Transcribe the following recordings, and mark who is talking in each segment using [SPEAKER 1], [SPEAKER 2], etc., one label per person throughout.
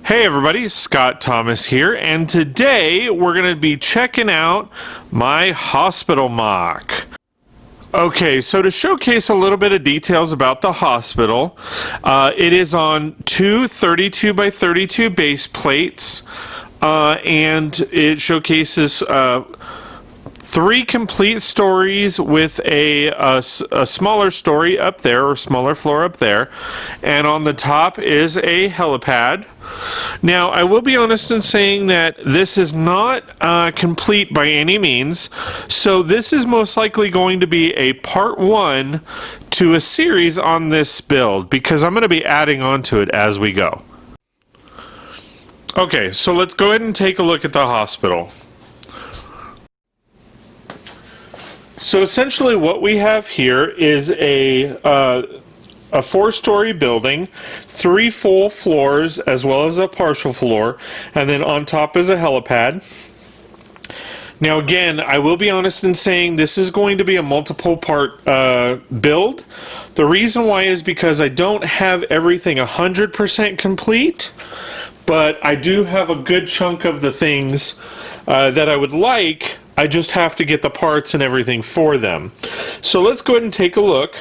[SPEAKER 1] Hey everybody, Scott Thomas here, and today we're going to be checking out my hospital MOC. Okay, so to showcase a little bit of details about the hospital, it is on two 32 by 32 base plates, and it showcases three complete stories with a smaller story up there, or smaller floor up there, and on the top is a helipad. Now, I will be honest in saying that this is not complete by any means, so this is most likely going to be a part one to a series on this build, because I'm going to be adding on to it as we go. Okay, so let's go ahead and take a look at the hospital. So essentially what we have here is a four-story building, three full floors as well as a partial floor, and then on top is a helipad. Now again, I will be honest in saying this is going to be a multiple part build. The reason why is because I don't have everything 100% complete, but I do have a good chunk of the things that I would like. I just have to get the parts and everything for them. So let's go ahead and take a look.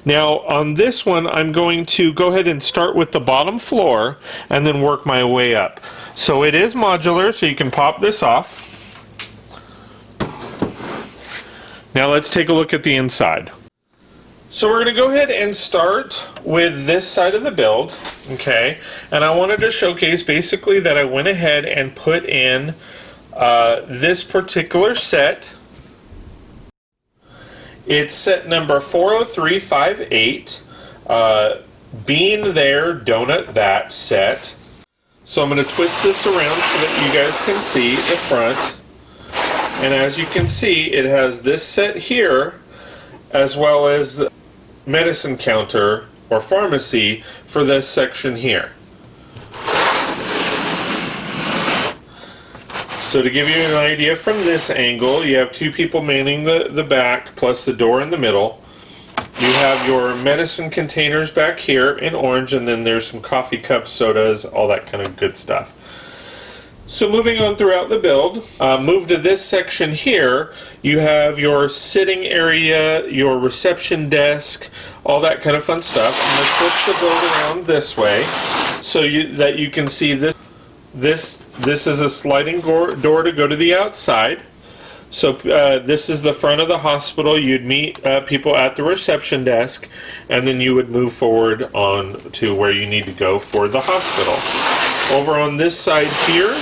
[SPEAKER 1] Now on this one, I'm going to go ahead and start with the bottom floor and then work my way up. So it is modular, so you can pop this off. Now let's take a look at the inside. So we're going to go ahead and start with this side of the build, okay? And I wanted to showcase basically that I went ahead and put in this particular set. It's set number 40358, Bean There, Donut That set. So I'm going to twist this around so that you guys can see the front. And as you can see, it has this set here, as well as the medicine counter or pharmacy for this section here. So to give you an idea from this angle, you have two people manning the back plus the door in the middle. You have your medicine containers back here in orange, and then there's some coffee cups, sodas, all that kind of good stuff. So moving on throughout the build, move to this section here, you have your sitting area, your reception desk, all that kind of fun stuff. I'm going to twist the build around this way so that you can see this. This is a sliding door to go to the outside. So this is the front of the hospital. You'd meet people at the reception desk, and then you would move forward on to where you need to go for the hospital. Over on this side here,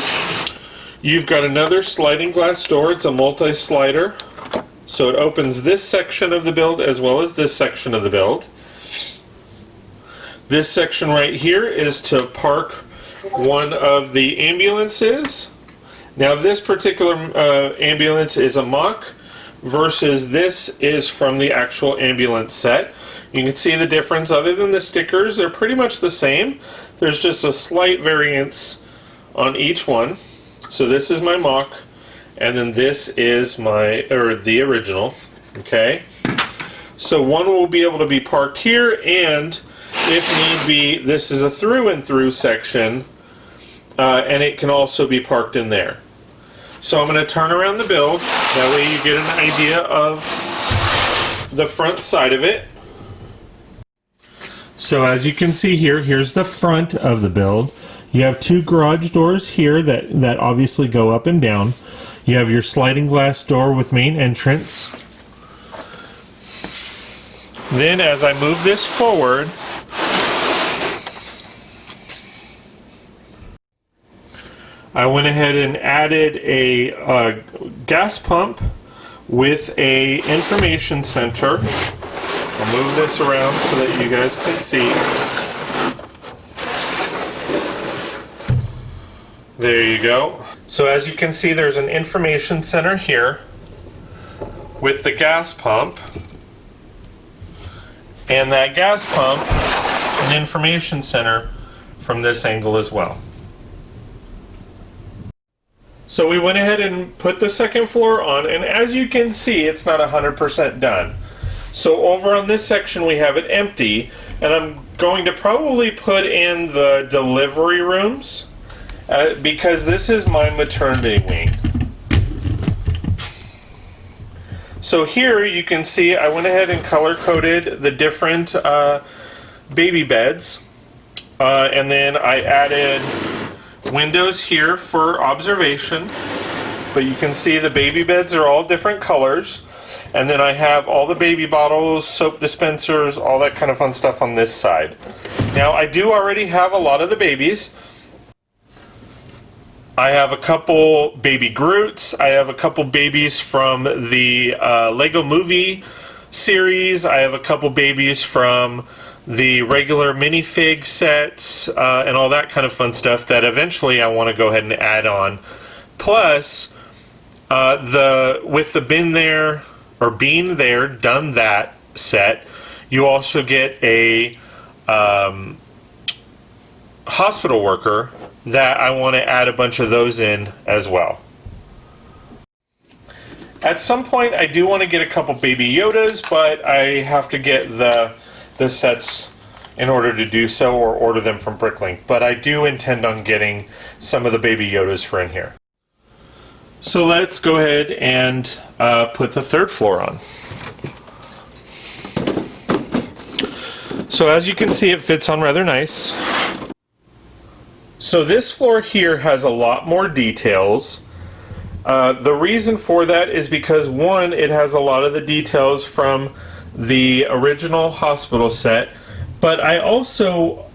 [SPEAKER 1] you've got another sliding glass door. It's a multi-slider. So it opens this section of the build as well as this section of the build. This section right here is to park one of the ambulances. Now this particular ambulance is a MOC versus this is from the actual ambulance set. You can see the difference. Other than the stickers, they're pretty much the same. There's just a slight variance on each one. So this is my MOC, and then this is the original. Okay, so one will be able to be parked here, and if need be, this is a through and through section, and it can also be parked in there. So I'm going to turn around the build, that way you get an idea of the front side of it. So as you can see here, here's the front of the build. You have two garage doors here that obviously go up and down. You have your sliding glass door with main entrance. Then as I move this forward, I went ahead and added a gas pump with a information center. I'll move this around so that you guys can see. There you go. So as you can see, there's an information center here with the gas pump, and that gas pump, an information center from this angle as well. So we went ahead and put the second floor on, and as you can see, it's not 100% done. So over on this section we have it empty, and I'm going to probably put in the delivery rooms. because this is my maternity wing. So here you can see I went ahead and color coded the different baby beds, and then I added windows here for observation, but you can see the baby beds are all different colors, and then I have all the baby bottles, soap dispensers, all that kind of fun stuff on this side. Now I do already have a lot of the babies. I have a couple baby Groots, I have a couple babies from the Lego Movie series, I have a couple babies from the regular minifig sets, and all that kind of fun stuff that eventually I want to go ahead and add on. Plus, with the Been There, or Being There, Done That set, you also get a hospital worker that I want to add a bunch of those in as well. At some point I do want to get a couple baby Yodas, but I have to get the sets in order to do so, or order them from Bricklink. But I do intend on getting some of the baby Yodas for in here. So let's go ahead and put the third floor on. So as you can see, it fits on rather nice. So this floor here has a lot more details. The reason for that is because, one, it has a lot of the details from the original hospital set, but I also,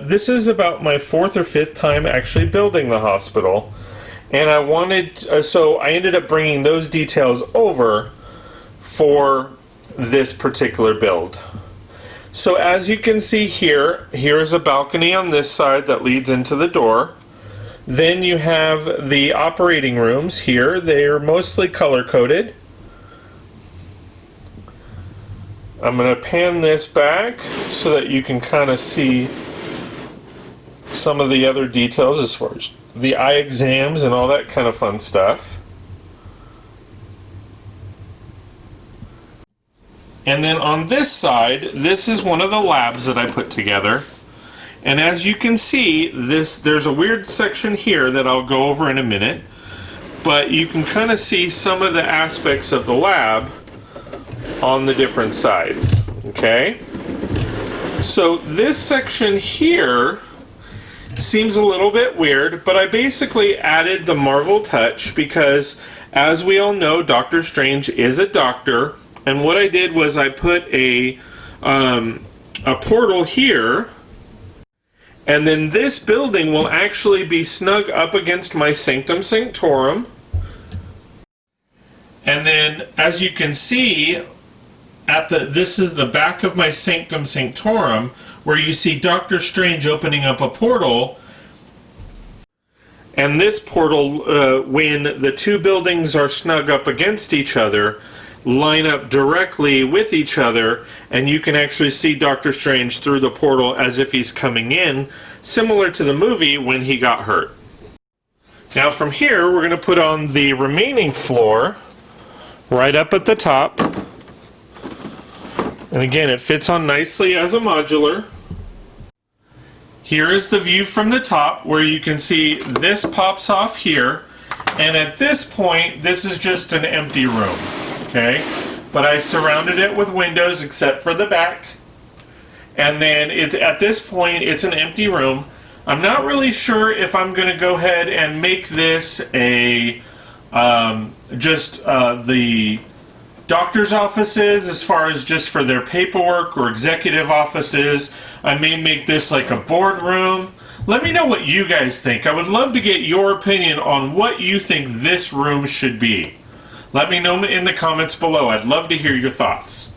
[SPEAKER 1] this is about my 4th or 5th time actually building the hospital, and I wanted, so I ended up bringing those details over for this particular build. So as you can see here, here's a balcony on this side that leads into the door. Then you have the operating rooms here. They are mostly color-coded. I'm going to pan this back so that you can kind of see some of the other details as far as the eye exams and all that kind of fun stuff. And then on this side, this is one of the labs that I put together. And as you can see, there's a weird section here that I'll go over in a minute, but you can kind of see some of the aspects of the lab on the different sides. Okay? So this section here seems a little bit weird, but I basically added the Marvel touch because, as we all know, Doctor Strange is a doctor. And what I did was I put a portal here, and then this building will actually be snug up against my Sanctum Sanctorum. And then, as you can see, this is the back of my Sanctum Sanctorum, where you see Doctor Strange opening up a portal. And this portal, when the two buildings are snug up against each other, line up directly with each other, and you can actually see Doctor Strange through the portal as if he's coming in, similar to the movie when he got hurt. Now from here, we're going to put on the remaining floor right up at the top. And again, it fits on nicely as a modular. Here is the view from the top, where you can see this pops off here, and at this point, this is just an empty room. Okay, but I surrounded it with windows except for the back, and then at this point it's an empty room. I'm not really sure if I'm going to go ahead and make this a the doctor's offices as far as just for their paperwork, or executive offices. I may make this like a boardroom. Let me know what you guys think. I would love to get your opinion on what you think this room should be. Let me know in the comments below. I'd love to hear your thoughts.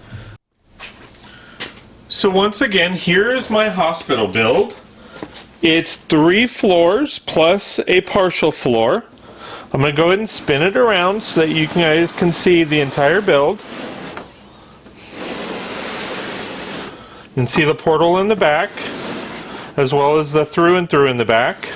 [SPEAKER 1] So once again, here is my hospital build. It's 3 floors plus a partial floor. I'm going to go ahead and spin it around so that you guys can see the entire build. You can see the portal in the back, as well as the through and through in the back.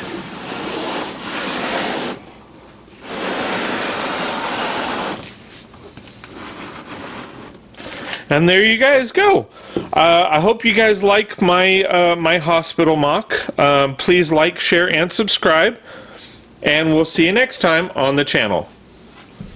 [SPEAKER 1] And there you guys go. I hope you guys like my my hospital mock. Please like, share, and subscribe. and we'll see you next time on the channel.